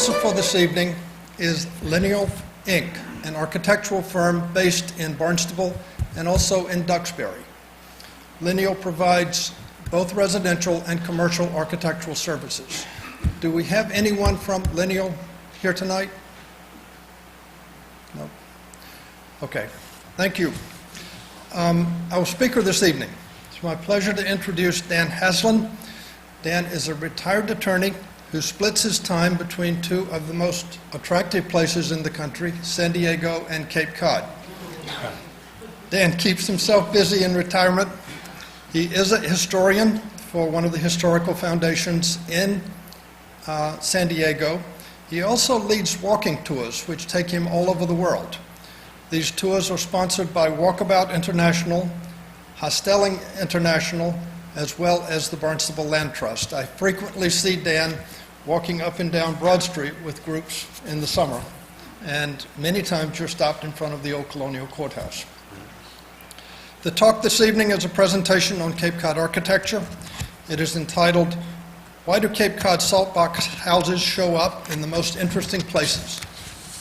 sponsor for this evening is Lineal Inc., an architectural firm based in Barnstable and also in Duxbury. Lineal provides both residential and commercial architectural services. Do we have anyone from Lineal here tonight? No? Okay, thank you. Our speaker this evening, it's my pleasure to introduce Dan Haslam. Dan is a retired attorney who splits his time between two of the most attractive places in the country, San Diego and Cape Cod. Dan keeps himself busy in retirement. He is a historian for one of the historical foundations in San Diego. He also leads walking tours, which take him all over the world. These tours are sponsored by Walkabout International, Hostelling International, as well as the Barnstable Land Trust. I frequently see Dan walking up and down Broad Street with groups in the summer, and many times you're stopped in front of the old Colonial Courthouse. The talk this evening is a presentation on Cape Cod architecture. It is entitled, "Why do Cape Cod Saltbox Houses Show Up in the Most Interesting Places?"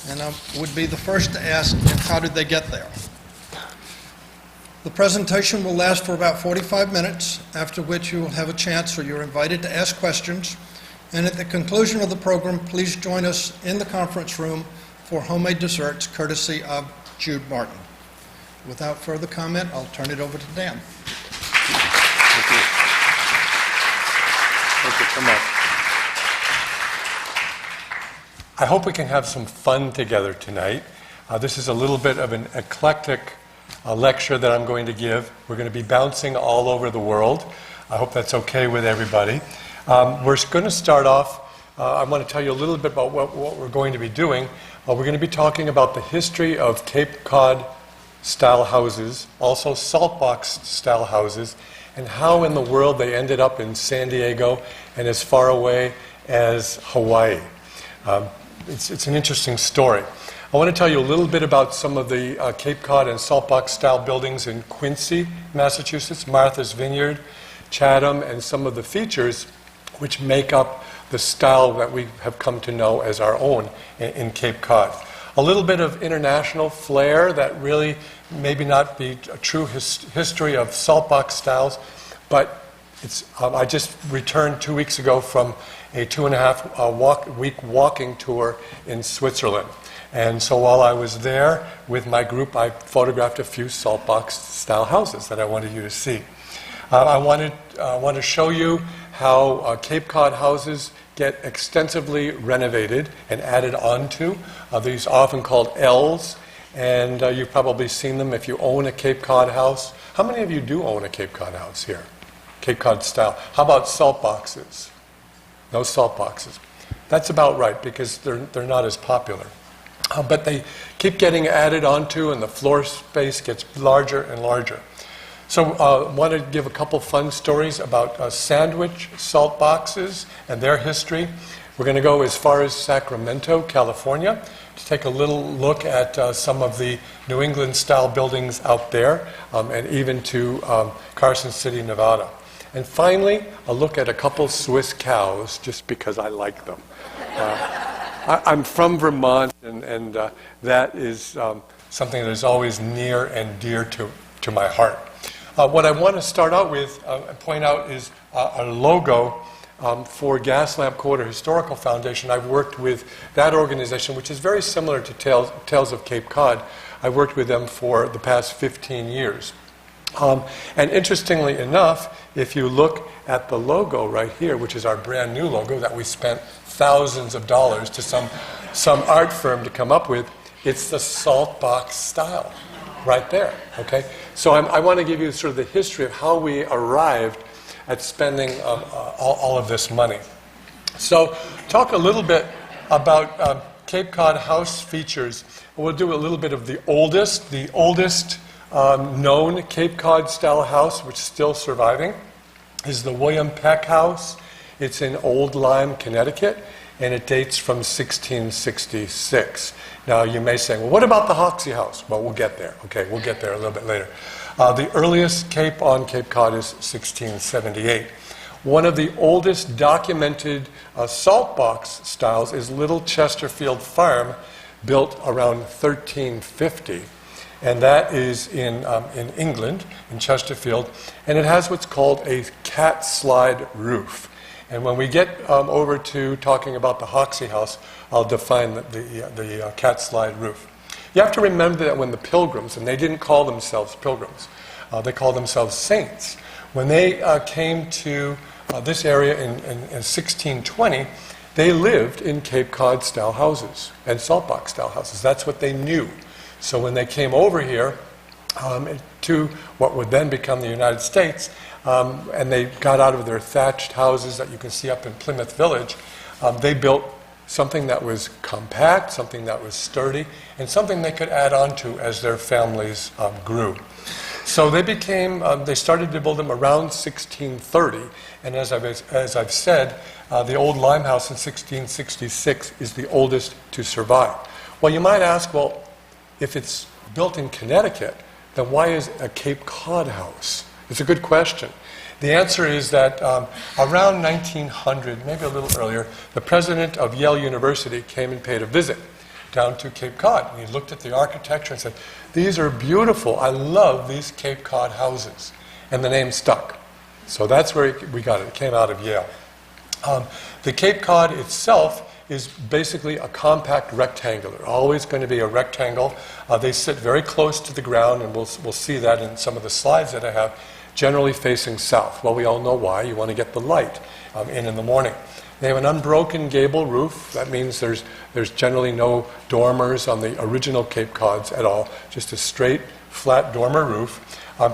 And I would be the first to ask, how did they get there? The presentation will last for about 45 minutes, after which you will have a chance, or you're invited to ask questions. And at the conclusion of the program, please join us in the conference room for homemade desserts, courtesy of Jude Martin. Without further comment, I'll turn it over to Dan. Thank you. Thank you so much. I hope we can have some fun together tonight. This is a little bit of an eclectic lecture that I'm going to give. We're going to be bouncing all over the world. I hope that's okay with everybody. We're going to start off, I want to tell you a little bit about what we're going to be doing. We're going to be talking about the history of Cape Cod style houses, also Saltbox style houses, and how in the world they ended up in San Diego and as far away as Hawaii. It's an interesting story. I want to tell you a little bit about some of the Cape Cod and Saltbox style buildings in Quincy, Massachusetts, Martha's Vineyard, Chatham, and some of the features which make up the style that we have come to know as our own in Cape Cod. A little bit of international flair that really maybe not be a true history of Saltbox styles, but I just returned 2 weeks ago from a 2.5-week walking tour in Switzerland. And so while I was there with my group, I photographed a few Saltbox style houses that I wanted you to see. I want to show you how Cape Cod houses get extensively renovated and added onto. These are often called L's, and you've probably seen them if you own a Cape Cod house. How many of you do own a Cape Cod house here? Cape Cod style. How about salt boxes? No salt boxes. That's about right, because they're not as popular. But they keep getting added onto, and the floor space gets larger and larger. So I want to give a couple fun stories about sandwich salt boxes and their history. We're going to go as far as Sacramento, California, to take a little look at some of the New England-style buildings out there, and even to Carson City, Nevada. And finally, a look at a couple Swiss cows, just because I like them. I'm from Vermont, and that is something that is always near and dear to my heart. What I want to start out with and point out is a logo for Gaslamp Quarter Historical Foundation. I've worked with that organization, which is very similar to Tales of Cape Cod. I've worked with them for the past 15 years. And interestingly enough, if you look at the logo right here, which is our brand new logo that we spent thousands of dollars to some art firm to come up with, it's the Saltbox style right there, okay? So I want to give you sort of the history of how we arrived at spending all of this money. So talk a little bit about Cape Cod house features. We'll do a little bit of the oldest known Cape Cod style house, which is still surviving, is the William Peck House. It's in Old Lyme, Connecticut, and it dates from 1666. Now, you may say, well, what about the Hoxie House? Well, we'll get there. Okay, we'll get there a little bit later. The earliest Cape on Cape Cod is 1678. One of the oldest documented saltbox styles is Little Chesterfield Farm, built around 1350. And that is in England, in Chesterfield. And it has what's called a cat slide roof. And when we get over to talking about the Hoxie House, I'll define the cat slide roof. You have to remember that when the Pilgrims, and they didn't call themselves Pilgrims, they called themselves saints. When they came to this area in 1620, they lived in Cape Cod-style houses and saltbox-style houses. That's what they knew. So when they came over here to what would then become the United States, and they got out of their thatched houses that you can see up in Plymouth Village, they built something that was compact, something that was sturdy, and something they could add on to as their families grew. So they started to build them around 1630, and as I've said, the old Limehouse in 1666 is the oldest to survive. Well, you might ask, well, if it's built in Connecticut, then why is a Cape Cod house? It's a good question. The answer is that around 1900, maybe a little earlier, the president of Yale University came and paid a visit down to Cape Cod. And he looked at the architecture and said, "These are beautiful. I love these Cape Cod houses." And the name stuck. So that's where we got it. It came out of Yale. The Cape Cod itself is basically a compact rectangular, always going to be a rectangle. They sit very close to the ground, and we'll see that in some of the slides that I have, generally facing south. Well, we all know why. You want to get the light in the morning. They have an unbroken gable roof. That means there's generally no dormers on the original Cape Cods at all, just a straight, flat dormer roof,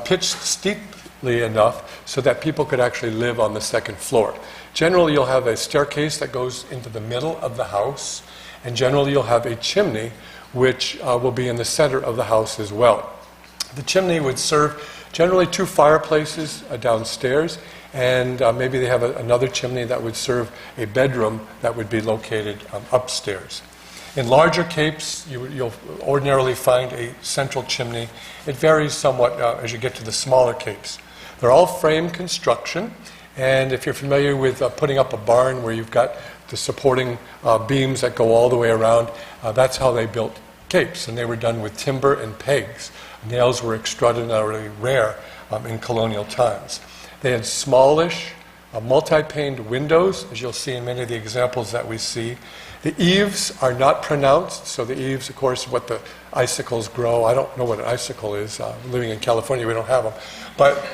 pitched steeply enough so that people could actually live on the second floor. Generally, you'll have a staircase that goes into the middle of the house, and generally you'll have a chimney which will be in the center of the house as well. The chimney would serve generally two fireplaces downstairs, and maybe they have another chimney that would serve a bedroom that would be located upstairs. In larger capes, you'll ordinarily find a central chimney. It varies somewhat as you get to the smaller capes. They're all frame construction, and if you're familiar with putting up a barn where you've got the supporting beams that go all the way around, that's how they built capes, and they were done with timber and pegs. Nails were extraordinarily rare in colonial times. They had smallish, multi-paned windows, as you'll see in many of the examples that we see. The eaves are not pronounced, so the eaves, of course, what the icicles grow. I don't know what an icicle is. Living in California, we don't have them. But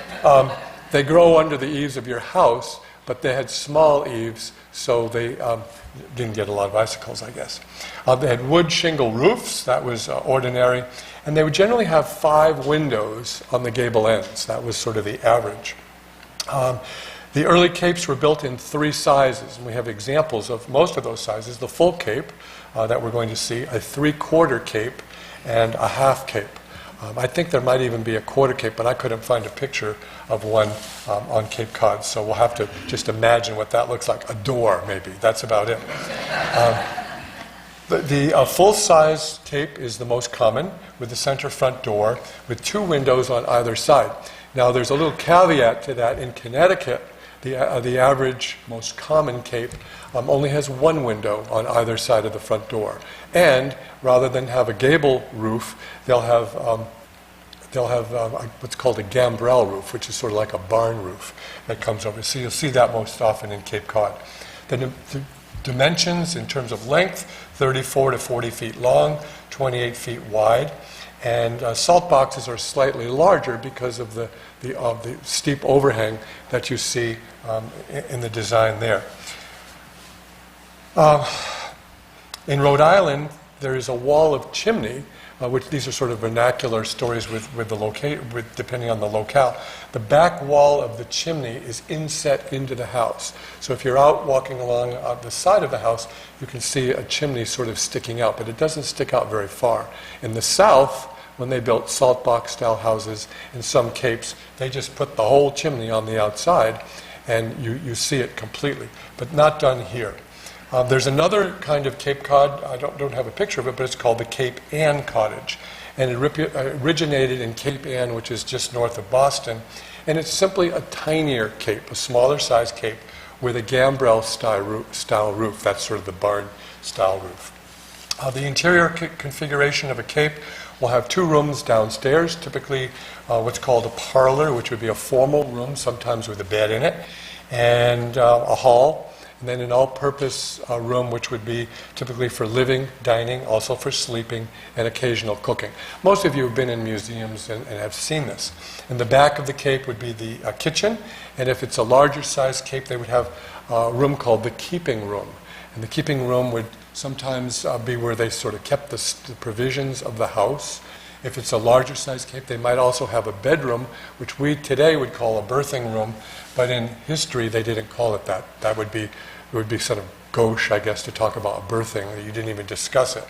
they grow under the eaves of your house, but they had small eaves, so they didn't get a lot of icicles, I guess. They had wood shingle roofs. That was ordinary. And they would generally have 5 windows on the gable ends. That was sort of the average. The early capes were built in 3 sizes, and we have examples of most of those sizes. The full cape that we're going to see, a 3/4 cape, and a half cape. I think there might even be a quarter cape, but I couldn't find a picture of one on Cape Cod, so we'll have to just imagine what that looks like. A door, maybe. That's about it. The full-size cape is the most common, with the center front door, with 2 windows on either side. Now, there's a little caveat to that. In Connecticut, the average, most common cape only has 1 window on either side of the front door. And rather than have a gable roof, they'll have what's called a gambrel roof, which is sort of like a barn roof that comes over. So you'll see that most often in Cape Cod. The dimensions in terms of length, 34 to 40 feet long, 28 feet wide. And salt boxes are slightly larger because of the steep overhang that you see in the design there. In Rhode Island, there is a wall of chimney, which these are sort of vernacular stories depending on the locale. The back wall of the chimney is inset into the house. So if you're out walking along the side of the house, you can see a chimney sort of sticking out, but it doesn't stick out very far. In the South, when they built saltbox-style houses in some capes, they just put the whole chimney on the outside, and you see it completely, but not done here. There's another kind of Cape Cod, I don't have a picture of it, but it's called the Cape Ann cottage. and it originated in Cape Ann, which is just north of Boston. And it's simply a tinier cape, a smaller size cape, with a gambrel-style roof. That's sort of the barn-style roof. The interior configuration of a cape will have two rooms downstairs, typically what's called a parlor, which would be a formal room, sometimes with a bed in it, and a hall, and then an all-purpose room, which would be typically for living, dining, also for sleeping, and occasional cooking. Most of you have been in museums and have seen this. In the back of the cape would be the kitchen, and if it's a larger size cape, they would have a room called the keeping room. And the keeping room would sometimes be where they sort of kept the provisions of the house. If it's a larger size cape, they might also have a bedroom, which we today would call a birthing room, but in history they didn't call it that. It would be sort of gauche, I guess, to talk about birthing. You didn't even discuss it.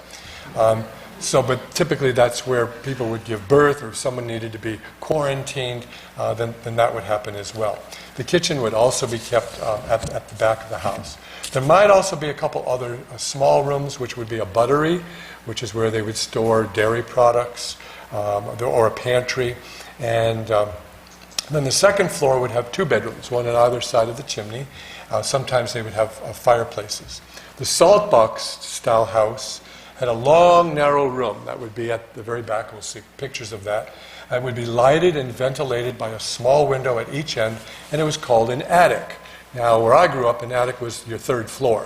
But typically that's where people would give birth, or if someone needed to be quarantined, then that would happen as well. The kitchen would also be kept at the back of the house. There might also be a couple other small rooms, which would be a buttery, which is where they would store dairy products, or a pantry. And then the second floor would have two bedrooms, one on either side of the chimney. Sometimes they would have fireplaces. The Saltbox-Style house had a long, narrow room that would be at the very back. We'll see pictures of that. It would be lighted and ventilated by a small window at each end, and it was called an attic. Now, where I grew up, an attic was your third floor.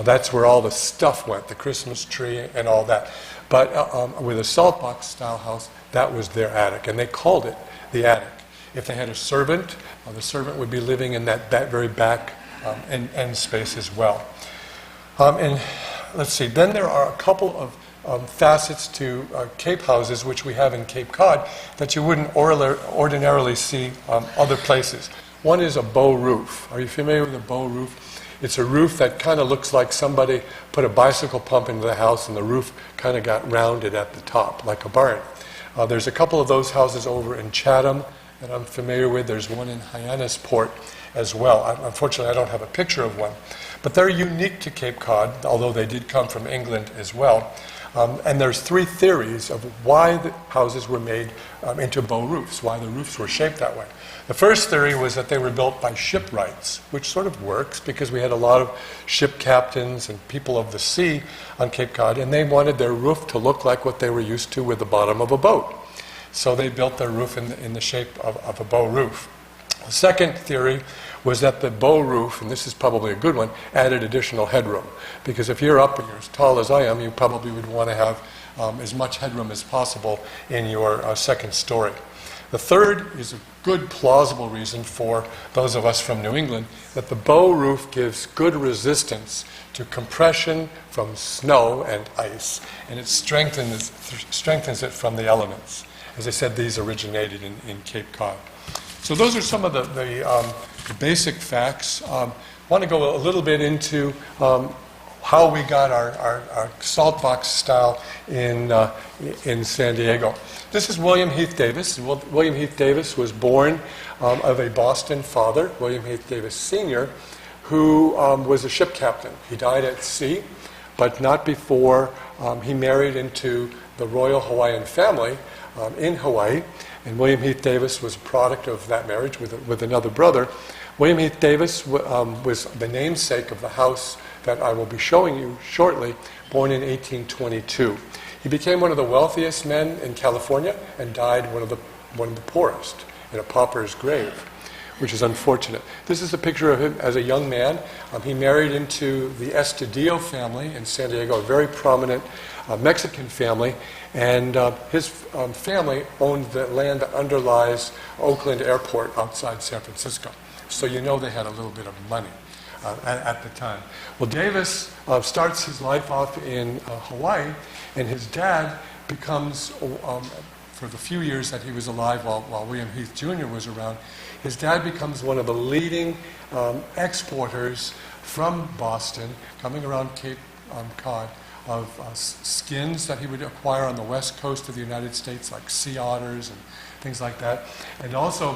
That's where all the stuff went, the Christmas tree and all that. But with a Saltbox-Style house, that was their attic, and they called it the attic. If they had a servant, the servant would be living in that very back end space as well. And let's see, then there are a couple of facets to Cape houses, which we have in Cape Cod, that you wouldn't ordinarily see other places. One is a bow roof. Are you familiar with a bow roof? It's a roof that kind of looks like somebody put a bicycle pump into the house and the roof kind of got rounded at the top, like a barn. There's a couple of those houses over in Chatham that I'm familiar with. There's one in Hyannisport as well. Unfortunately, I don't have a picture of one. But they're unique to Cape Cod, although they did come from England as well. And there's three theories of why the houses were made into bow roofs, why the roofs were shaped that way. The first theory was that they were built by shipwrights, which sort of works because we had a lot of ship captains and people of the sea on Cape Cod, and they wanted their roof to look like what they were used to with the bottom of a boat. So they built their roof in the shape of a bow roof. The second theory was that the bow roof, and this is probably a good one, added additional headroom. Because if you're up and you're as tall as I am, you probably would want to have as much headroom as possible in your second story. The third is a good plausible reason for those of us from New England, that the bow roof gives good resistance to compression from snow and ice, and it strengthens it from the elements. As I said, these originated in Cape Cod. So those are some of the basic facts. I want to go a little bit into how we got our Saltbox-Style in San Diego. This is William Heath Davis. William Heath Davis was born of a Boston father, William Heath Davis Sr., who was a ship captain. He died at sea, but not before he married into the Royal Hawaiian family in Hawaii. And William Heath Davis was a product of that marriage with another brother. William Heath Davis was the namesake of the house that I will be showing you shortly, born in 1822. He became one of the wealthiest men in California and died one of the poorest in a pauper's grave, which is unfortunate. This is a picture of him as a young man. He married into the Estudillo family in San Diego, a very prominent Mexican family, and his family owned the land that underlies Oakland Airport outside San Francisco. So you know they had a little bit of money at the time. Well, Davis starts his life off in Hawaii, and his dad becomes, for the few years that he was alive while William Heath Jr. was around, his dad becomes one of the leading exporters from Boston, coming around Cape Cod, of skins that he would acquire on the west coast of the United States, like sea otters and things like that. And also,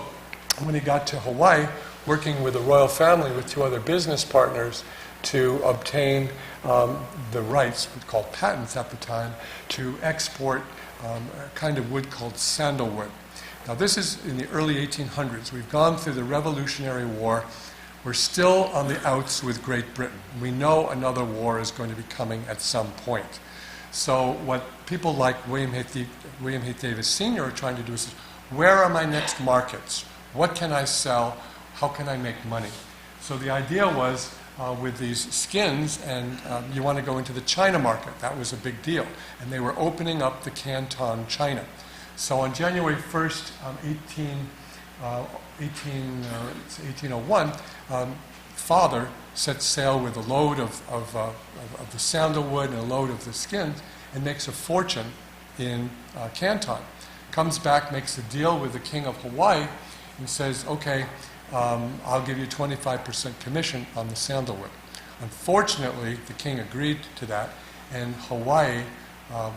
when he got to Hawaii, working with the royal family with two other business partners to obtain the rights, called patents at the time, to export a kind of wood called sandalwood. Now this is in the early 1800s. We've gone through the Revolutionary War. We're still on the outs with Great Britain. We know another war is going to be coming at some point. So what people like William Heath Davis Sr. are trying to do is, where are my next markets? What can I sell? How can I make money? So the idea was, with these skins, and you want to go into the China market. That was a big deal. And they were opening up the Canton China. So on January 1st, 1801, father set sail with a load of the sandalwood and a load of the skins and makes a fortune in Canton. Comes back, makes a deal with the king of Hawaii and says, okay, I'll give you 25% commission on the sandalwood. Unfortunately, the king agreed to that, and Hawaii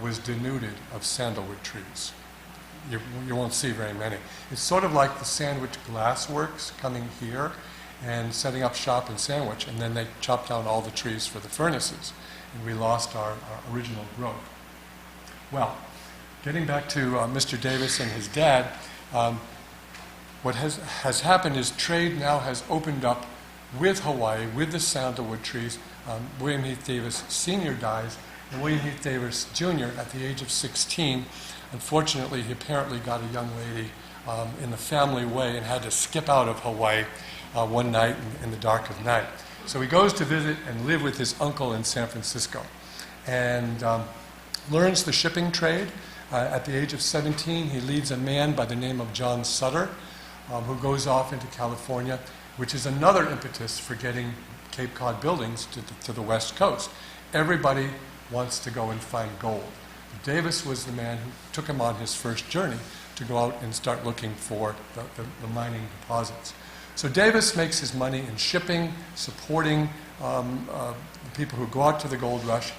was denuded of sandalwood trees. You won't see very many. It's sort of like the Sandwich Glass Works coming here and setting up shop in Sandwich, and then they chopped down all the trees for the furnaces, and we lost our original growth. Well, getting back to Mr. Davis and his dad, what has happened is trade now has opened up with Hawaii, with the sandalwood trees. William Heath Davis Sr. dies, and William Heath Davis Jr. at the age of 16, unfortunately, he apparently got a young lady in the family way and had to skip out of Hawaii one night in the dark of night. So he goes to visit and live with his uncle in San Francisco and learns the shipping trade. At the age of 17, he leads a man by the name of John Sutter, who goes off into California, which is another impetus for getting Cape Cod buildings to the West Coast. Everybody wants to go and find gold. Davis was the man who took him on his first journey to go out and start looking for the mining deposits. So Davis makes his money in shipping, supporting the people who go out to the gold rush,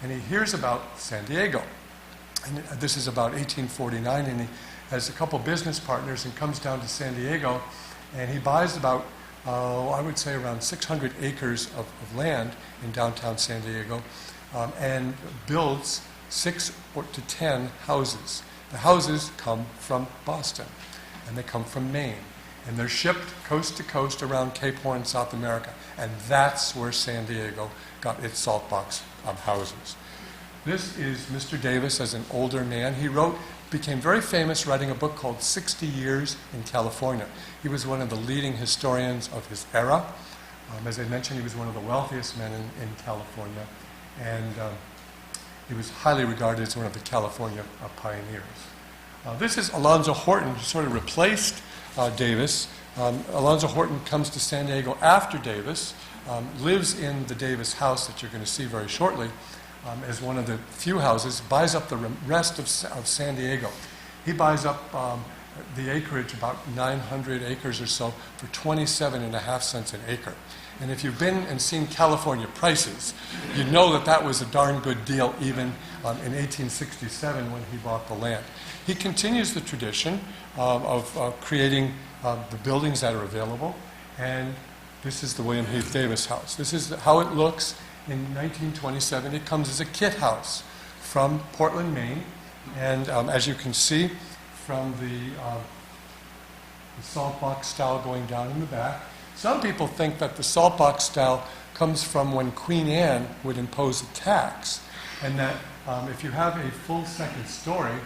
and he hears about San Diego. And this is about 1849, and he has a couple business partners and comes down to San Diego, and he buys about, I would say around 600 acres of land in downtown San Diego, and builds 6 to 10 houses. The houses come from Boston, and they come from Maine, and they're shipped coast to coast around Cape Horn, South America, and that's where San Diego got its salt box houses. This is Mr. Davis as an older man. He became very famous writing a book called 60 Years in California. He was one of the leading historians of his era. As I mentioned, he was one of the wealthiest men in California, and he was highly regarded as one of the California pioneers. This is Alonzo Horton, who sort of replaced Davis. Alonzo Horton comes to San Diego after Davis, lives in the Davis house that you're going to see very shortly, as one of the few houses, buys up the rest of San Diego. He buys up the acreage, about 900 acres or so, for 27.5 cents an acre. And if you've been and seen California prices, you know that that was a darn good deal even in 1867 when he bought the land. He continues the tradition of creating the buildings that are available, and this is the William Heath Davis house. This is how it looks in 1927. It comes as a kit house from Portland, Maine, and as you can see from the Saltbox-Style going down in the back. Some people think that the Saltbox-Style comes from when Queen Anne would impose a tax, and that if you have a full second story,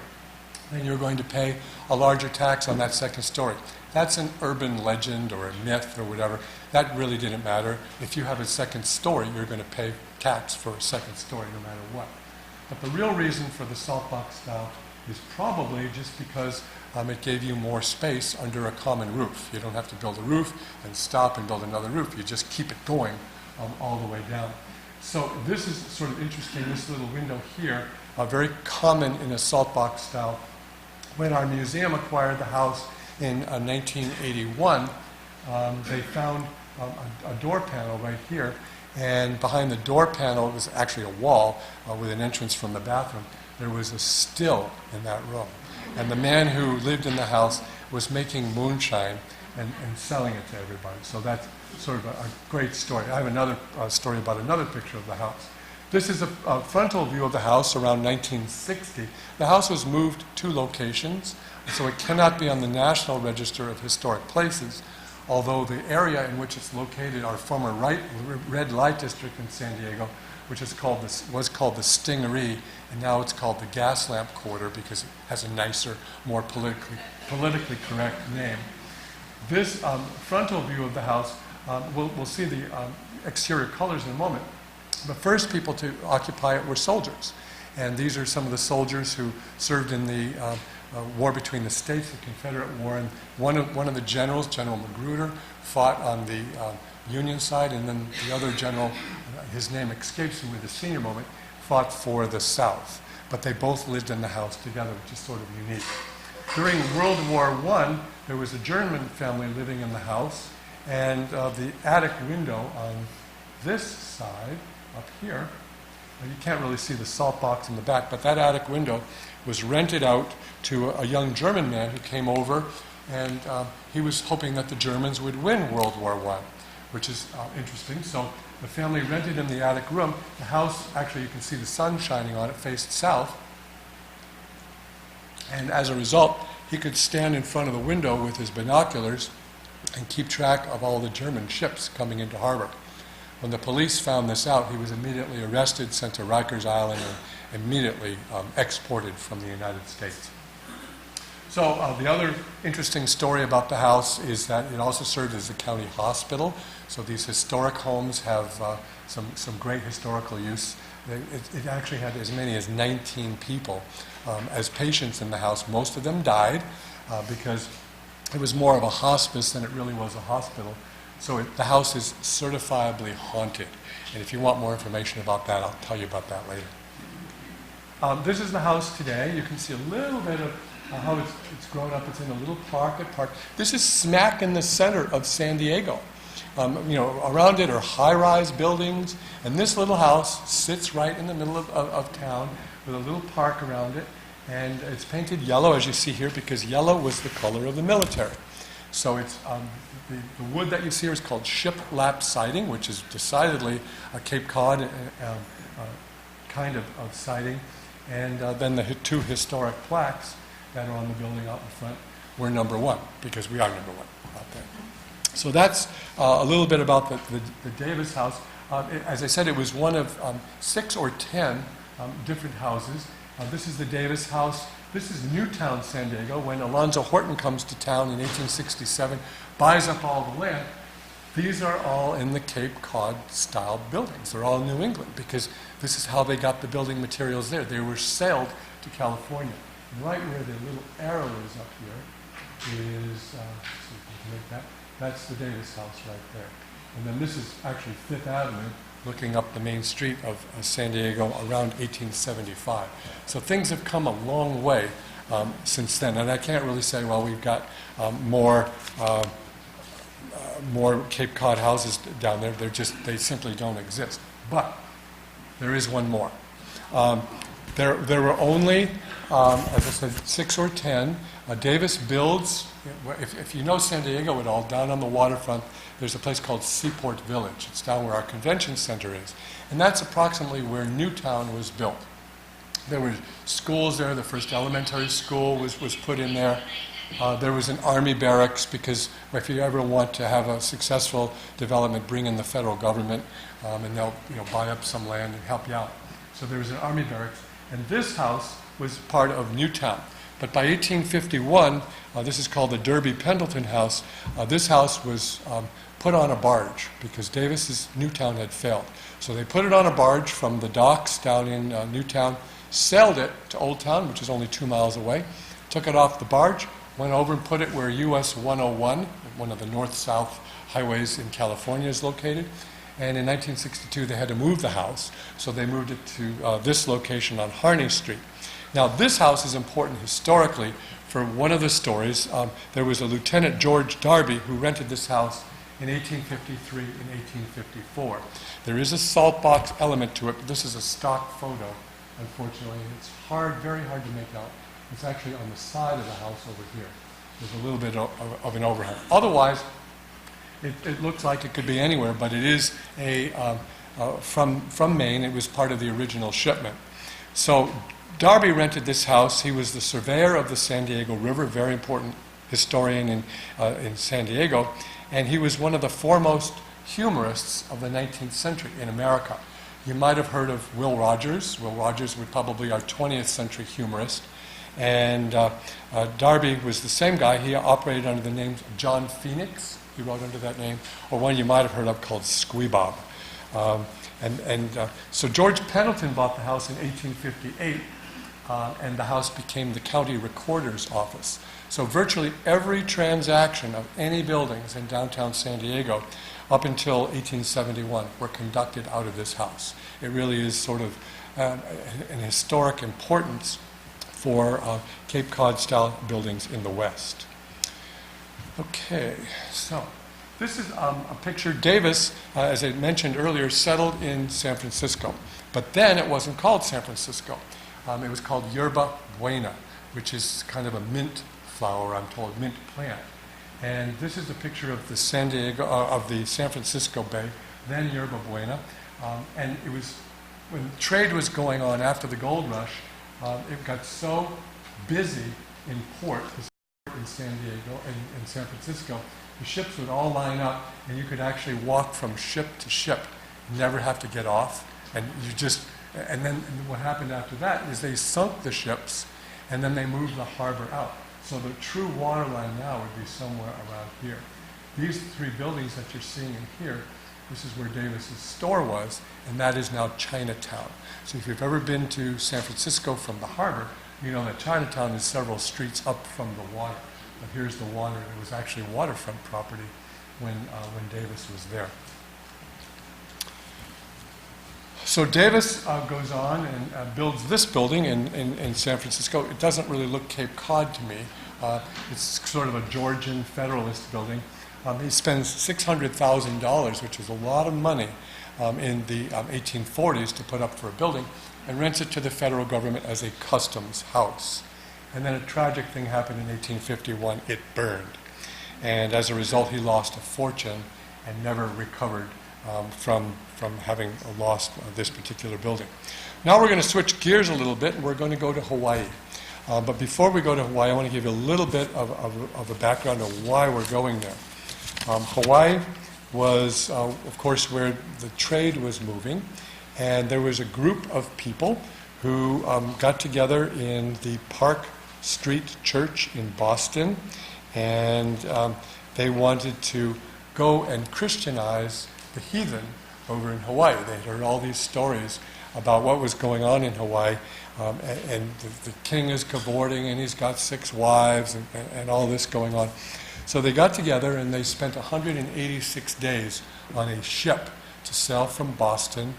then you're going to pay a larger tax on that second story. That's an urban legend or a myth or whatever. That really didn't matter. If you have a second story, you're going to pay tax for a second story no matter what. But the real reason for the Saltbox-Style is probably just because it gave you more space under a common roof. You don't have to build a roof and stop and build another roof. You just keep it going all the way down. So this is sort of interesting, this little window here, very common in a Saltbox-Style. When our museum acquired the house in 1981, they found a door panel right here, and behind the door panel, it was actually a wall with an entrance from the bathroom. There was a still in that room. And the man who lived in the house was making moonshine and selling it to everybody. So that's sort of a great story. I have another story about another picture of the house. This is a frontal view of the house around 1960. The house was moved 2 locations, so it cannot be on the National Register of Historic Places, although the area in which it's located, our former red light district in San Diego, which was called the Stingaree, and now it's called the Gas Lamp Quarter because it has a nicer, more politically correct name. This frontal view of the house, we'll see the exterior colors in a moment. The first people to occupy it were soldiers. And these are some of the soldiers who served in the war between the states, the Confederate War. And one of the generals, General Magruder, fought on the Union side, and then the other general, his name escapes me with the senior moment, fought for the South. But they both lived in the house together, which is sort of unique. During World War I, there was a German family living in the house, and the attic window on this side, up here, you can't really see the salt box in the back, but that attic window was rented out to a young German man who came over, and he was hoping that the Germans would win World War I, which is interesting. So the family rented him the attic room. The house, actually, you can see the sun shining on it, faced south. And as a result, he could stand in front of the window with his binoculars and keep track of all the German ships coming into harbor. When the police found this out, he was immediately arrested, sent to Rikers Island, and immediately exported from the United States. So the other interesting story about the house is that it also served as a county hospital. So these historic homes have some great historical use. It actually had as many as 19 people as patients in the house. Most of them died because it was more of a hospice than it really was a hospital. So the house is certifiably haunted. And if you want more information about that, I'll tell you about that later. This is the house today. You can see a little bit of how it's grown up. It's in a little park. This is smack in the center of San Diego. Around it are high-rise buildings, and this little house sits right in the middle of town with a little park around it, and it's painted yellow, as you see here, because yellow was the color of the military. So it's the wood that you see here is called shiplap siding, which is decidedly a Cape Cod kind of siding, and then the 2 historic plaques that are on the building out in front were number 1, because we are number 1 out there. So that's a little bit about the Davis house. As I said, it was one of 6 or 10 different houses. This is the Davis house. This is Newtown, San Diego. When Alonzo Horton comes to town in 1867, buys up all the land, these are all in the Cape Cod style buildings. They're all in New England because this is how they got the building materials there. They were sailed to California. And right where the little arrow is up here is, see if we can make that. That's the Davis house right there. And then this is actually 5th Avenue, looking up the main street of San Diego around 1875. So things have come a long way since then. And I can't really say, well, we've got more Cape Cod houses down there. They simply don't exist. But there is one more. There were only, as I said, 6 or 10. Davis builds, if you know San Diego at all, down on the waterfront, there's a place called Seaport Village. It's down where our convention center is. And that's approximately where Newtown was built. There were schools there. The first elementary school was put in there. There was an army barracks because if you ever want to have a successful development, bring in the federal government and they'll buy up some land and help you out. So there was an army barracks. And this house was part of Newtown. But by 1851, this is called the Derby Pendleton House, this house was put on a barge because Davis's Newtown had failed. So they put it on a barge from the docks down in Newtown, sailed it to Old Town, which is only 2 miles away, took it off the barge, went over and put it where US 101, one of the north-south highways in California, is located. And in 1962, they had to move the house, so they moved it to this location on Harney Street. Now, this house is important historically for one of the stories. There was a Lieutenant George Darby who rented this house in 1853 and 1854. There is a salt box element to it, but this is a stock photo, unfortunately. It's very hard to make out. It's actually on the side of the house over here. There's a little bit of an overhang. Otherwise, it looks like it could be anywhere, but it is a from Maine. It was part of the original shipment. So Darby rented this house. He was the surveyor of the San Diego River, very important historian in San Diego, and he was one of the foremost humorists of the 19th century in America. You might have heard of Will Rogers. Will Rogers was probably our 20th century humorist. And Darby was the same guy. He operated under the name John Phoenix. He wrote under that name, or one you might have heard of called Squeebob. So George Pendleton bought the house in 1858, and the house became the county recorder's office. So virtually every transaction of any buildings in downtown San Diego up until 1871 were conducted out of this house. It really is sort of an historic importance for Cape Cod-style buildings in the West. Okay, so this is a picture. Davis, as I mentioned earlier, settled in San Francisco. But then it wasn't called San Francisco. It was called Yerba Buena, which is kind of a mint flower, I'm told, mint plant. And this is a picture of the San Francisco Bay, then Yerba Buena. And it was, when trade was going on after the gold rush, it got so busy in port in San Diego and in San Francisco, the ships would all line up and you could actually walk from ship to ship, never have to get off. And then what happened after that is they sunk the ships and then they moved the harbor out. So the true water line now would be somewhere around here. These three buildings that you're seeing in here, this is where Davis's store was, and that is now Chinatown. So if you've ever been to San Francisco from the harbor, you know that Chinatown is several streets up from the water. But here's the water. It was actually waterfront property when Davis was there. So Davis goes on and builds this building in San Francisco. It doesn't really look Cape Cod to me. It's sort of a Georgian Federalist building. He spends $600,000, which is a lot of money, in the 1840s to put up for a building, and rents it to the federal government as a customs house. And then a tragic thing happened in 1851. It burned. And as a result, he lost a fortune and never recovered from having lost this particular building. Now we're going to switch gears a little bit, and we're going to go to Hawaii. But before we go to Hawaii, I want to give you a little bit of a background of why we're going there. Hawaii was, of course, where the trade was moving, and there was a group of people who got together in the Park Street Church in Boston, and they wanted to go and Christianize the heathen over in Hawaii. They had heard all these stories about what was going on in Hawaii, and the king is cavorting, and he's got 6 wives, and all this going on. So they got together, and they spent 186 days on a ship to sail from Boston,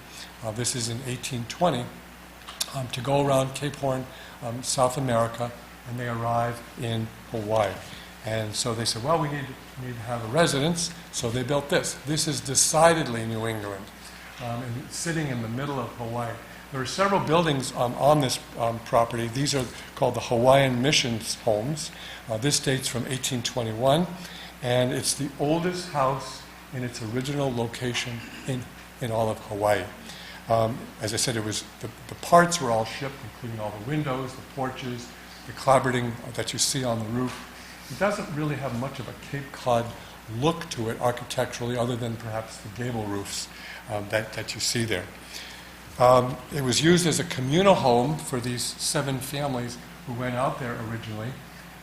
this is in 1820, to go around Cape Horn, South America, and they arrive in Hawaii. And so they said, well, we need to have a residence, so they built this. This is decidedly New England, and sitting in the middle of Hawaii. There are several buildings on this property. These are called the Hawaiian Missions Homes. This dates from 1821, and it's the oldest house in its original location in all of Hawaii. As I said, it was the parts were all shipped, including all the windows, the porches, the clapboarding that you see on the roof. It doesn't really have much of a Cape Cod look to it architecturally, other than perhaps the gable roofs that you see there. It was used as a communal home for these 7 families who went out there originally.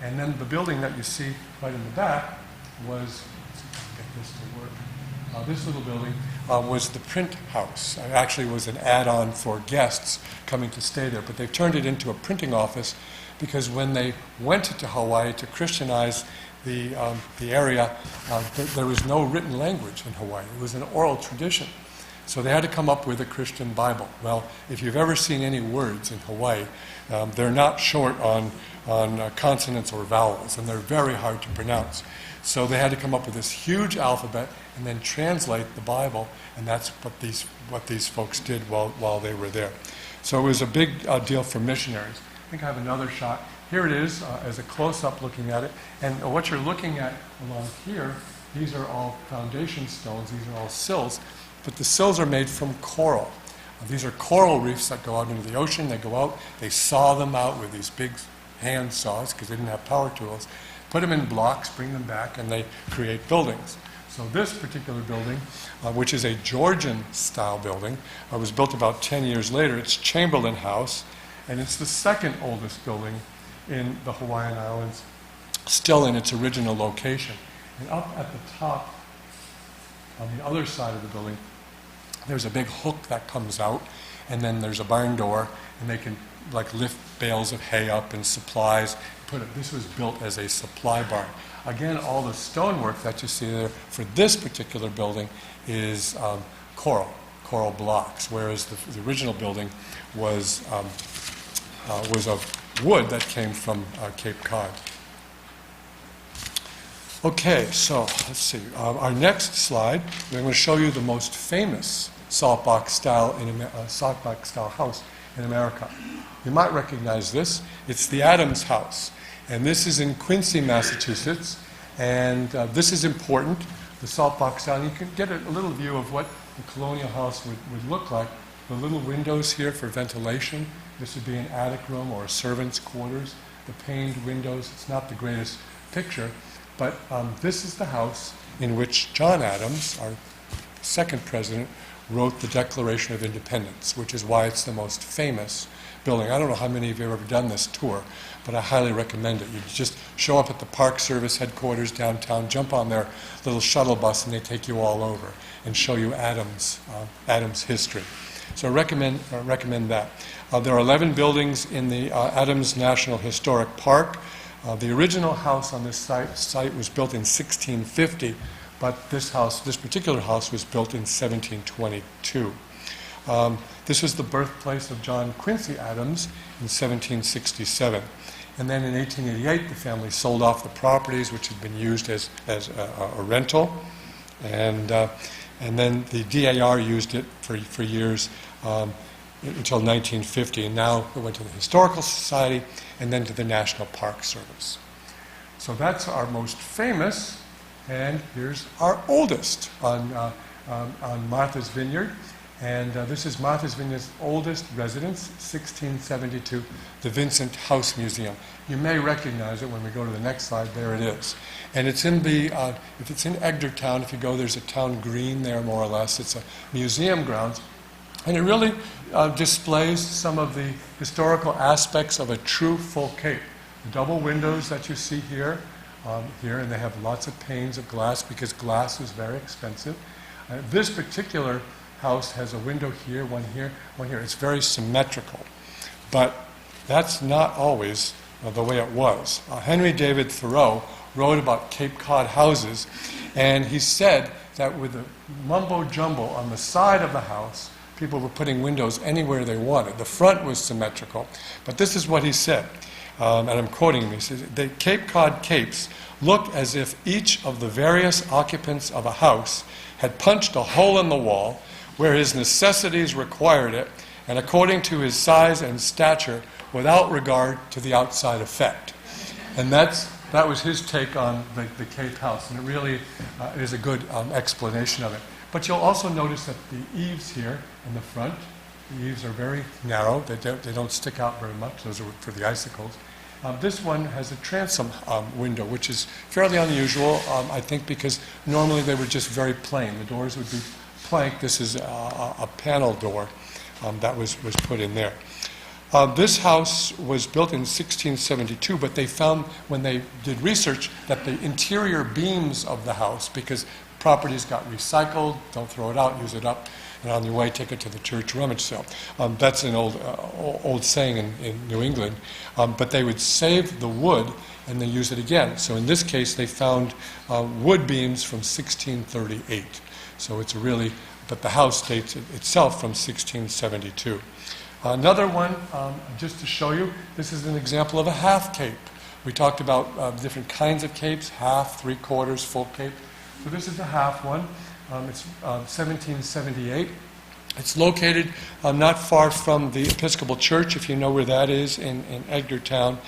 And then the building that you see right in the back was, let's see if I can get this to work. This little building was the print house. It actually was an add-on for guests coming to stay there, but they've turned it into a printing office because when they went to Hawaii to Christianize the area, there was no written language in Hawaii. It was an oral tradition. So they had to come up with a Christian Bible. Well, if you've ever seen any words in Hawaii, they're not short on consonants or vowels, and they're very hard to pronounce. So they had to come up with this huge alphabet and then translate the Bible, and that's what these folks did while they were there. So it was a big deal for missionaries. I think I have another shot. Here it is as a close-up looking at it. And what you're looking at along here, these are all foundation stones. These are all sills. but the sills are made from coral. These are coral reefs that go out into the ocean. They go out, they saw them out with these big hand saws because they didn't have power tools, put them in blocks, bring them back, and they create buildings. So this particular building, which is a Georgian-style building, was built about 10 years later. It's Chamberlain House, and it's the second oldest building in the Hawaiian Islands, still in its original location. And up at the top, on the other side of the building, there's a big hook that comes out, and then there's a barn door, and they can like lift bales of hay up and supplies. This was built as a supply barn. Again, all the stonework that you see there for this particular building is coral blocks, whereas the original building was of wood that came from Cape Cod. Okay, so let's see. Our next slide, I'm going to show you the most famous Saltbox-Style house in America. You might recognize this. It's the Adams House. And this is in Quincy, Massachusetts. And this is important, the Saltbox-Style. You can get a little view of what the colonial house would look like. The little windows here for ventilation. This would be an attic room or a servant's quarters. The paned windows. It's not the greatest picture. But this is the house in which John Adams, our second president, wrote the Declaration of Independence, which is why it's the most famous building. I don't know how many of you have ever done this tour, but I highly recommend it. You just show up at the Park Service headquarters downtown, jump on their little shuttle bus, and they take you all over and show you Adams history. So I recommend that. There are 11 buildings in the Adams National Historic Park. The original house on this site was built in 1650, but this particular house was built in 1722. This was the birthplace of John Quincy Adams in 1767. And then in 1888, the family sold off the properties, which had been used as a rental. And then the DAR used it for years until 1950. And now it went to the Historical Society and then to the National Park Service. So that's our most famous. And here's our oldest on Martha's Vineyard. And this is Martha's Vineyard's oldest residence, 1672, the Vincent House Museum. You may recognize it when we go to the next slide. There it is. And it's in if it's in Edgartown, if you go, there's a town green there, more or less. It's a museum grounds. And it really displays some of the historical aspects of a true full cape. The double windows that you see here, and they have lots of panes of glass because glass is very expensive. This particular house has a window here, one here, one here. It's very symmetrical. But that's not always the way it was. Henry David Thoreau wrote about Cape Cod houses, and he said that with the mumbo-jumbo on the side of the house, people were putting windows anywhere they wanted. The front was symmetrical. But this is what he said, and I'm quoting him. He says, the Cape Cod capes look as if each of the various occupants of a house had punched a hole in the wall where his necessities required it, and according to his size and stature, without regard to the outside effect. And that was his take on the Cape House, and it really is a good explanation of it. But you'll also notice that the eaves here in the front, the eaves are very narrow. They don't stick out very much. Those are for the icicles. This one has a transom window, which is fairly unusual, I think, because normally they were just very plain. The doors would be plank. This is a panel door that was put in there. This house was built in 1672, but they found when they did research that the interior beams of the house, because properties got recycled, don't throw it out, use it up, and on your way take it to the church rummage sale. That's an old saying in New England, but they would save the wood and then use it again. So in this case, they found wood beams from 1638. So it's but the house dates itself from 1672. Another one, just to show you, this is an example of a half cape. We talked about different kinds of capes, half, three-quarters, full cape. So this is a half one. It's 1778. It's located not far from the Episcopal Church, if you know where that is, in Edgartown.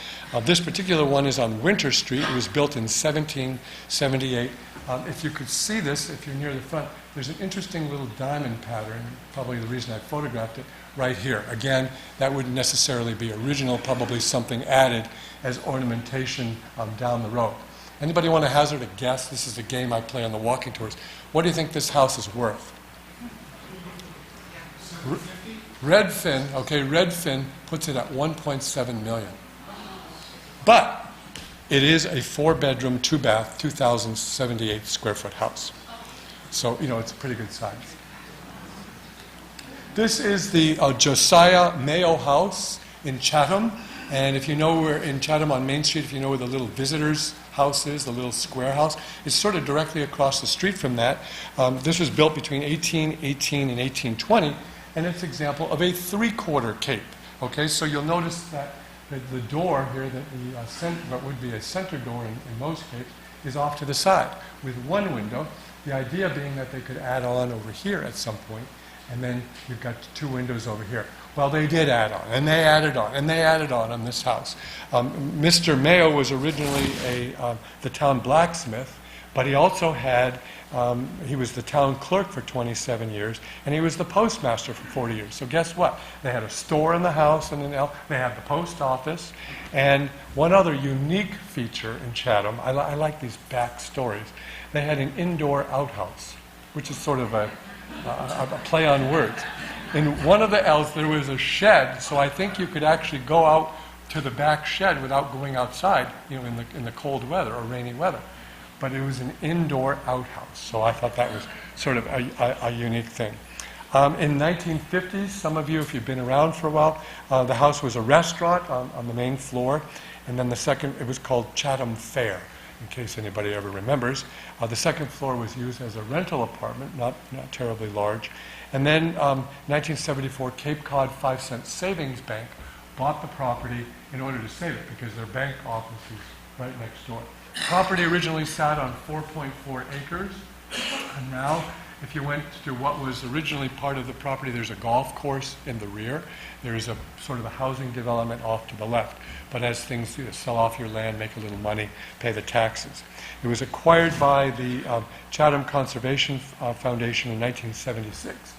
This particular one is on Winter Street. It was built in 1778. If you could see this, if you're near the front, there's an interesting little diamond pattern, probably the reason I photographed it, right here. Again, that wouldn't necessarily be original, probably something added as ornamentation down the road. Anybody want to hazard a guess? This is a game I play on the walking tours. What do you think this house is worth? Redfin puts it at 1.7 million. But it is a 4-bedroom, 2-bath, 2,078 square foot house. So, it's a pretty good size. This is the Josiah Mayo House in Chatham. And if you know we're in Chatham on Main Street, if you know where the little visitors' house is, the little square house, it's sort of directly across the street from that. This was built between 1818 and 1820, and it's an example of a 3/4 cape. Okay, so you'll notice that the door here, what would be a center door in most capes, is off to the side with one window. The idea being that they could add on over here at some point, and then you've got 2 windows over here. Well, they did add on, and they added on, and they added on this house. Mr. Mayo was originally the town blacksmith, but he also had, he was the town clerk for 27 years, and he was the postmaster for 40 years. So guess what? They had a store in the house, and they had the post office, and one other unique feature in Chatham, I like these back stories, they had an indoor outhouse, which is sort of a play on words. In one of the L's, there was a shed, so I think you could actually go out to the back shed without going outside, in the cold weather or rainy weather. But it was an indoor outhouse, so I thought that was sort of a unique thing. In 1950s, some of you, if you've been around for a while, the house was a restaurant on the main floor, and then it was called Chatham Fair, in case anybody ever remembers. The second floor was used as a rental apartment, not terribly large. And then 1974, Cape Cod 5-cent Savings Bank bought the property in order to save it because their bank office is right next door. Property originally sat on 4.4 acres, and now if you went to what was originally part of the property, there's a golf course in the rear. There is a sort of a housing development off to the left. But as things sell off your land, make a little money, pay the taxes. It was acquired by the Chatham Conservation Foundation in 1976.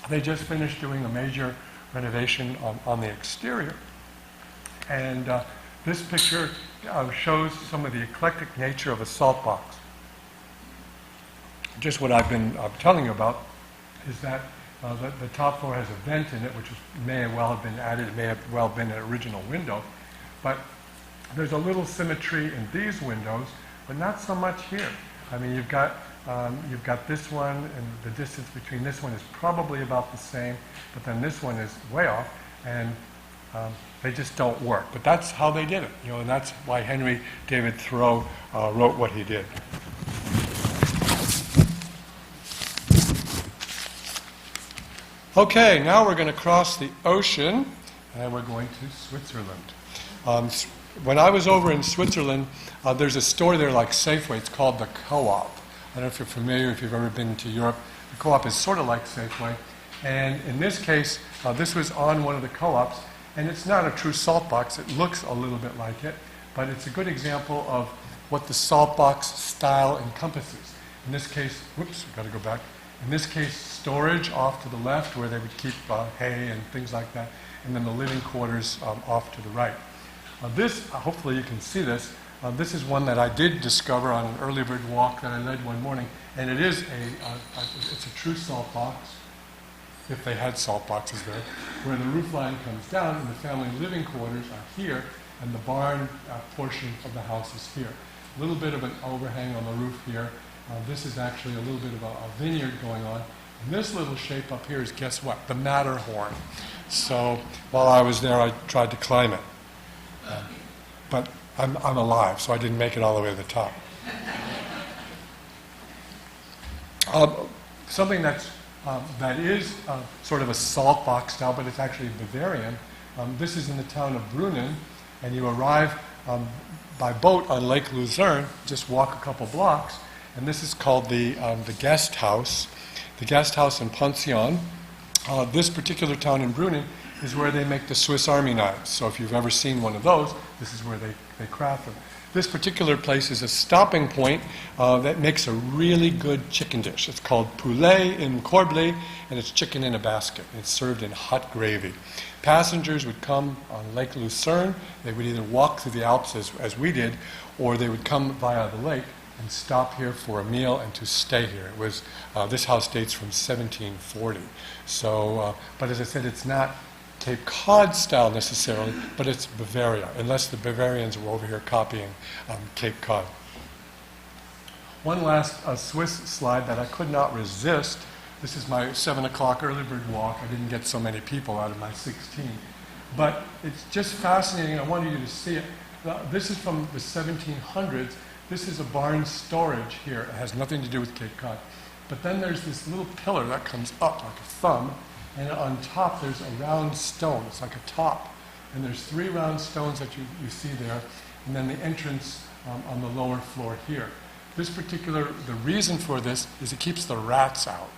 They just finished doing a major renovation on the exterior. And this picture shows some of the eclectic nature of a salt box. Just what I've been telling you about is that the top floor has a vent in it, which may well have been added, it may have well been an original window. But there's a little symmetry in these windows, but not so much here. I mean, you've got this one, and the distance between this one is probably about the same, but then this one is way off, and they just don't work. But that's how they did it, and that's why Henry David Thoreau wrote what he did. Okay, now we're going to cross the ocean, and we're going to Switzerland. When I was over in Switzerland, there's a store there like Safeway. It's called the Co-op. I don't know if you're familiar, if you've ever been to Europe. The Co-op is sort of like Safeway. And in this case, this was on one of the Co-ops, and it's not a true salt box. It looks a little bit like it, but it's a good example of what the Saltbox-Style encompasses. In this case, whoops, I've got to go back. In this case, storage off to the left where they would keep hay and things like that, and then the living quarters off to the right. This, hopefully you can see this, this is one that I did discover on an early bird walk that I led one morning, and it is it's a true salt box, if they had salt boxes there, where the roof line comes down and the family living quarters are here, and the barn portion of the house is here. A little bit of an overhang on the roof here. This is actually a little bit of a vineyard going on. And this little shape up here is, guess what? The Matterhorn. So while I was there, I tried to climb it. But I'm alive, so I didn't make it all the way to the top. Something that is sort of a salt box style, but it's actually Bavarian. This is in the town of Brunnen, and you arrive by boat on Lake Luzerne, just walk a couple blocks, and this is called the guest house. The guest house and pension. This particular town in Brunnen is where they make the Swiss Army knives. So if you've ever seen one of those, this is where they craft them. This particular place is a stopping point that makes a really good chicken dish. It's called poulet in corblé, and it's chicken in a basket. It's served in hot gravy. Passengers would come on Lake Lucerne. They would either walk through the Alps as we did, or they would come via the lake and stop here for a meal and to stay here. It was this house dates from 1740. So, but as I said, it's not Cape Cod style necessarily, but it's Bavaria, unless the Bavarians were over here copying Cape Cod. One last Swiss slide that I could not resist. This is my 7 o'clock early bird walk. I didn't get so many people out of my 16. But it's just fascinating. I wanted you to see it. This is from the 1700s. This is a barn storage here. It has nothing to do with Cape Cod. But then there's this little pillar that comes up like a thumb, and on top there's a round stone. It's like a top. And there's 3 round stones that you see there, and then the entrance on the lower floor here. This particular, the reason for this is it keeps the rats out.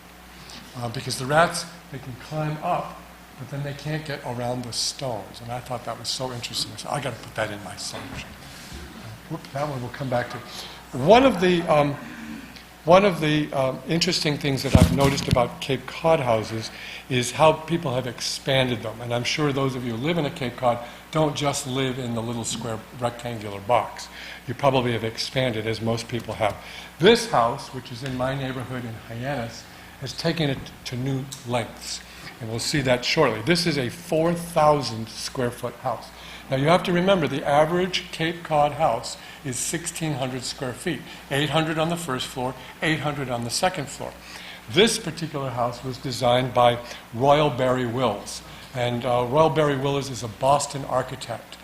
Because the rats, they can climb up, but then they can't get around the stones. And I thought that was so interesting. So I got to put that in my selection. That one we'll come back to. One of the interesting things that I've noticed about Cape Cod houses is how people have expanded them. And I'm sure those of you who live in a Cape Cod don't just live in the little square rectangular box. You probably have expanded, as most people have. This house, which is in my neighborhood in Hyannis, has taken it to new lengths. And we'll see that shortly. This is a 4,000 square foot house. Now you have to remember the average Cape Cod house is 1,600 square feet. 800 on the first floor, 800 on the second floor. This particular house was designed by Royal Barry Wills. And Royal Barry Wills is a Boston architect.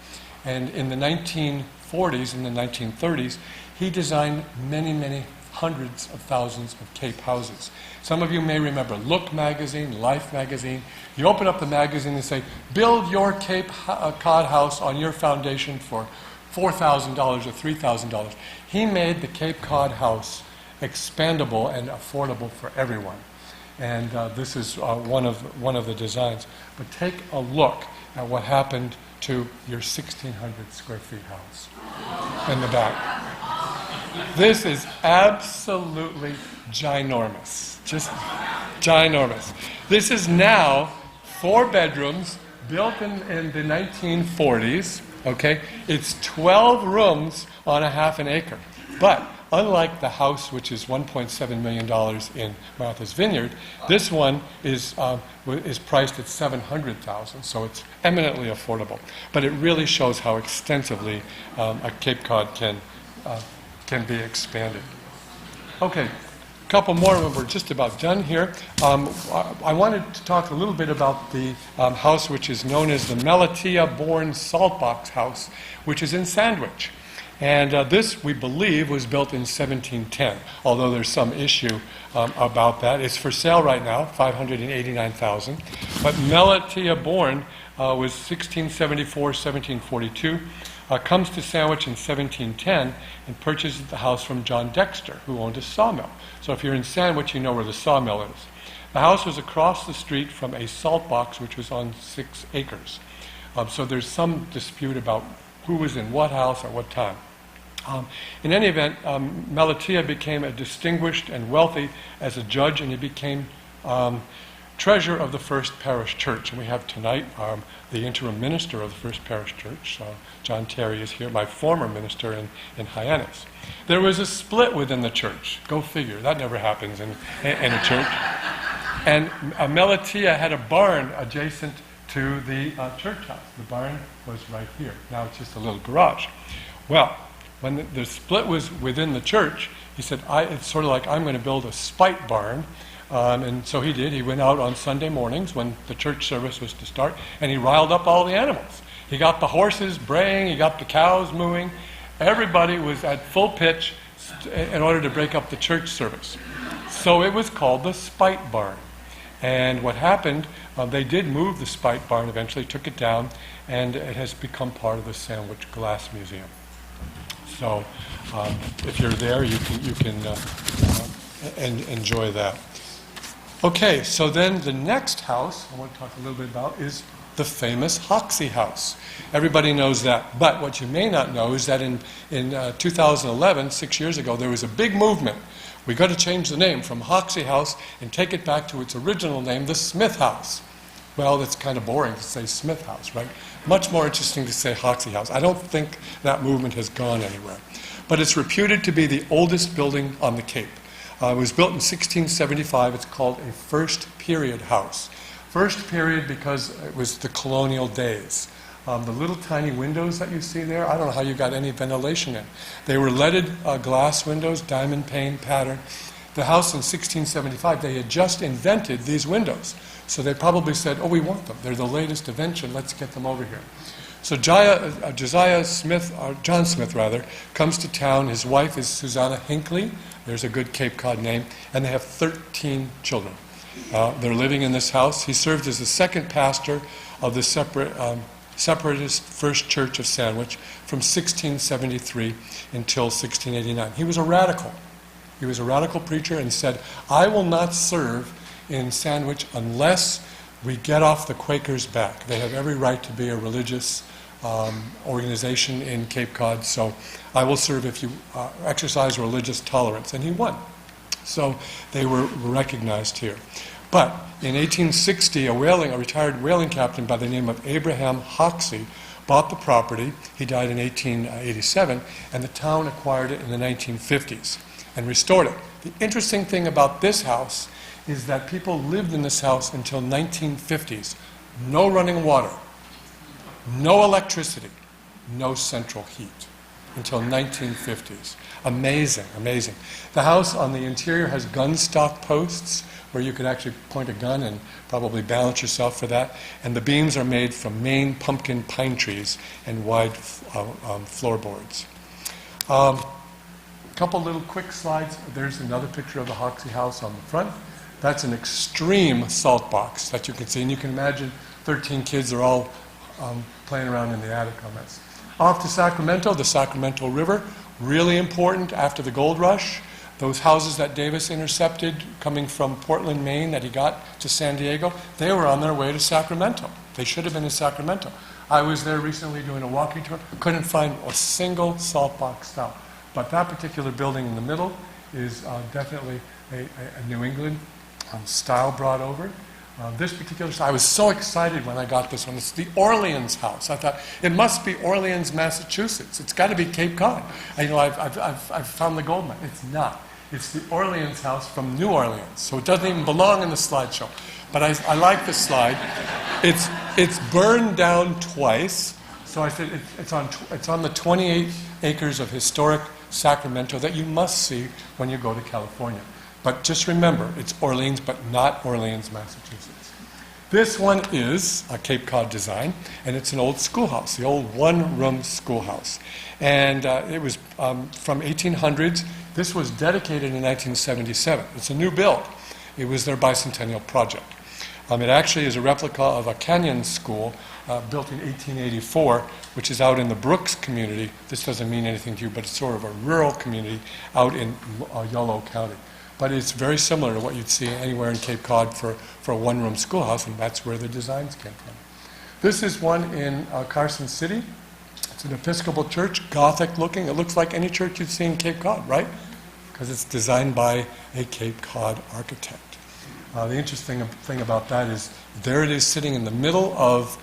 And in the 1940s and the 1930s, he designed many, many hundreds of thousands of Cape houses. Some of you may remember Look magazine, Life magazine. You open up the magazine and say, build your Cape Cod house on your foundation for $4,000 or $3,000. He made the Cape Cod house expandable and affordable for everyone. And this is one of the designs. But take a look at what happened to your 1,600 square feet house in the back. This is absolutely ginormous, just ginormous. This is now 4 bedrooms built in the 1940s, okay? It's 12 rooms on a half an acre. But unlike the house, which is $1.7 million in Martha's Vineyard, this one is priced at $700,000, so it's eminently affordable. But it really shows how extensively a Cape Cod can be expanded. Okay, a couple more, and we're just about done here. I wanted to talk a little bit about the house which is known as the Melatia-born Saltbox house, which is in Sandwich. And this, we believe, was built in 1710, although there's some issue about that. It's for sale right now, $589,000. But Melatia-born was 1674, 1742. Comes to Sandwich in 1710 and purchases the house from John Dexter, who owned a sawmill. So if you're in Sandwich, you know where the sawmill is. The house was across the street from a salt box, which was on 6 acres. So there's some dispute about who was in what house at what time. In any event, Melatia became a distinguished and wealthy as a judge, and he became treasurer of the First Parish Church. And we have tonight the interim minister of the First Parish Church, John Terry, is here, my former minister in Hyannis. There was a split within the church. Go figure. That never happens in a church. And Melatia had a barn adjacent to the church house. The barn was right here. Now it's just a little garage. Well, when the split was within the church, he said, it's sort of like I'm going to build a spite barn. And so he did. He went out on Sunday mornings when the church service was to start, and he riled up all the animals. He got the horses braying, he got the cows mooing. Everybody was at full pitch in order to break up the church service. So it was called the spite barn. And what happened, they did move the spite barn eventually, took it down, and it has become part of the Sandwich Glass Museum. So if you're there, you can enjoy that. Okay, so then the next house I want to talk a little bit about is the famous Hoxie House. Everybody knows that. But what you may not know is that in 2011, 6 years ago, there was a big movement. We got to change the name from Hoxie House and take it back to its original name, the Smith House. Well, that's kind of boring to say Smith House, right? Much more interesting to say Hoxie House. I don't think that movement has gone anywhere. But it's reputed to be the oldest building on the Cape. It was built in 1675. It's called a first period house. First period because it was the colonial days. The little tiny windows that you see there, I don't know how you got any ventilation in. They were leaded glass windows, diamond pane pattern. The house in 1675, they had just invented these windows. So they probably said, oh, we want them. They're the latest invention. Let's get them over here. So Josiah Smith, or John Smith rather, comes to town. His wife is Susanna Hinckley. There's a good Cape Cod name. And they have 13 children. They're living in this house. He served as the second pastor of the Separatist First Church of Sandwich from 1673 until 1689. He was a radical. He was a radical preacher and said, I will not serve in Sandwich unless we get off the Quakers' back. They have every right to be a religious organization in Cape Cod, so I will serve if you exercise religious tolerance. And he won. So they were recognized here. But in 1860, a retired whaling captain by the name of Abraham Hoxie bought the property. He died in 1887, and the town acquired it in the 1950s and restored it. The interesting thing about this house is that people lived in this house until 1950s. No running water, no electricity, no central heat until 1950s. Amazing, amazing. The house on the interior has gun stock posts where you could actually point a gun and probably balance yourself for that. And the beams are made from Maine pumpkin pine trees and wide floorboards. A couple little quick slides. There's another picture of the Hoxie House on the front. That's an extreme salt box that you can see. And you can imagine 13 kids are all playing around in the attic on this. Off to Sacramento, the Sacramento River. Really important after the gold rush. Those houses that Davis intercepted coming from Portland, Maine, that he got to San Diego, they were on their way to Sacramento. They should have been in Sacramento. I was there recently doing a walking tour. Couldn't find a single Saltbox-Style. But that particular building in the middle is definitely a New England style brought over. This particular style, I was so excited when I got this one. It's the Orleans House. I thought, it must be Orleans, Massachusetts. It's got to be Cape Cod. I've found the gold mine. It's not. It's the Orleans House from New Orleans. So it doesn't even belong in the slideshow. But I like the slide. It's burned down twice. So I said it's on the 28 acres of historic Sacramento that you must see when you go to California. But just remember, it's Orleans, but not Orleans, Massachusetts. This one is a Cape Cod design, and it's an old schoolhouse, the old one-room schoolhouse. And it was from 1800s. This was dedicated in 1977. It's a new build. It was their bicentennial project. It actually is a replica of a canyon school built in 1884, which is out in the Brooks community. This doesn't mean anything to you, but it's sort of a rural community out in Yolo County. But it's very similar to what you'd see anywhere in Cape Cod for a one-room schoolhouse, and that's where the designs came from. This is one in Carson City. It's an Episcopal church, Gothic looking. It looks like any church you'd see in Cape Cod, right? Because it's designed by a Cape Cod architect. The interesting thing about that is there it is sitting in the middle of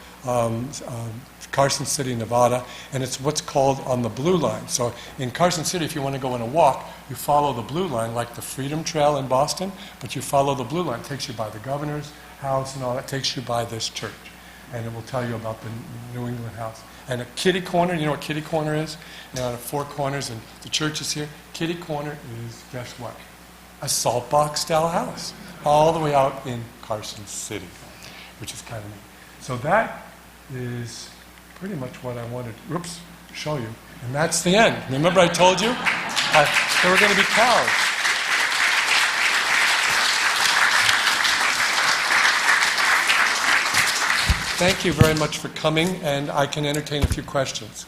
Carson City, Nevada, and it's what's called on the Blue Line. So in Carson City, if you want to go on a walk, you follow the Blue Line like the Freedom Trail in Boston, but you follow the Blue Line. It takes you by the governor's house and all that. It takes you by this church, and it will tell you about the New England house. And a kitty corner, you know what kitty corner is? You know, four corners, and the church is here. Kitty corner is, guess what? A Saltbox-Style house, all the way out in Carson City, which is kind of neat. So that is pretty much what I wanted to show you. And that's the end. Remember I told you there were going to be cows. Thank you very much for coming, and I can entertain a few questions.